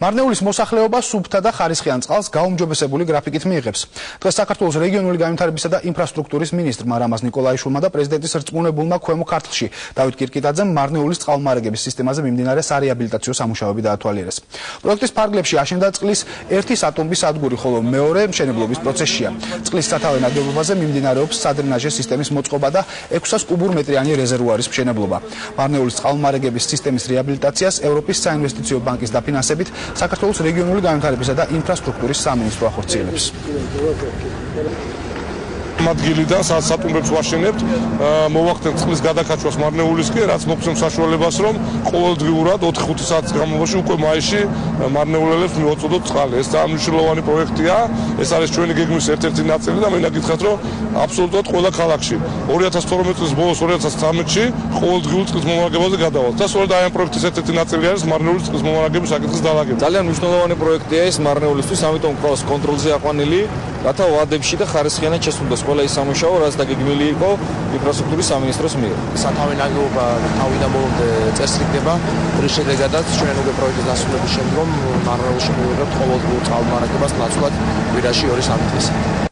მარნეულის მოსახლეობა სუფთა და ხარისხიან წყალს გაუმჯობესებული გრაფიკით მიიღებს. დღეს საქართველოს რეგიონული განვითარებისა და ინფრასტრუქტურის მინისტრმა რამაზ ნიკოლაიშვილმა და პრეზიდენტის რწმუნებულმა ქვემო ქართლში დავით კირკიტაძემ მარნეულის წყალმარაგების სისტემაზე მიმდინარე სარეაბილიტაციო სამუშაოები დაათვალიერეს. პროექტის ფარგლებში აშენდა წყლის ერთი სატომბის სადგური, ხოლო მეორე მშენებლობის პროცესშია. წყლის სათავე ნაგებობაზე მიმდინარეობს სადრენაჟე სისტემის მოწყობა და 600 კუბურმეტრიანი რეზერვუარის მშენებლობა. მარნეულის წყალმარაგების სისტემის რეაბილიტაციას ევროპის საინვესტიციო ბანკის დაფინანსებით საქართველოს რეგიონული განვითარებისა და ინფრასტრუქტურის სამინისტრო ახორციელებს. ადგილიდან სატუმბებს ვაშენებთ, მოვახდენთ წყლის გადაკაჩვას მარნეულისკენ, რაც მოგცემს საშუალებას, რომ ყოველდღიურად 4-5 საათის განმავლობაში უკვე მაისში მარნეულელებს მივაწოდოთ წყალი. ეს მნიშვნელოვანი პროექტია, ეს არის ჩვენი გეგმის ერთ-ერთი ნაწილი და მინდა გითხრათ, რომ აბსოლუტურად ყველა ქალაქში 2012 წლის ბოლოს 2013-ში ყოველდღიურ წყლის მომარაგებაზე გადავალთ. და სწორედ აი ამ პროექტის ერთ-ერთი ნაწილი არის მარნეულის წყლის მომარაგების საკითხის დალაგება. ძალიან მნიშვნელოვანი პროექტია ეს მარნეულისთვის, ამიტომ ყავს კონტროლზე აყვანილი, რათა ვადებში და ხარისხიანად შესრულდეს ყველა ის სამუშაო, რაც დაგეგმილი იყო ინფრასტრუქტურის სამინისტროს მიერ. სათავე ნაგებობა თავიდან ბოლომდე წესრიგდება, რის შედეგადაც ჩვენ უკვე პროექტის დასრულების შემდგომ მარნეულში მივიღებთ ყოველდღიურ წყალმარაგებას ნაცვლად კვირაში 2-3 დღეს.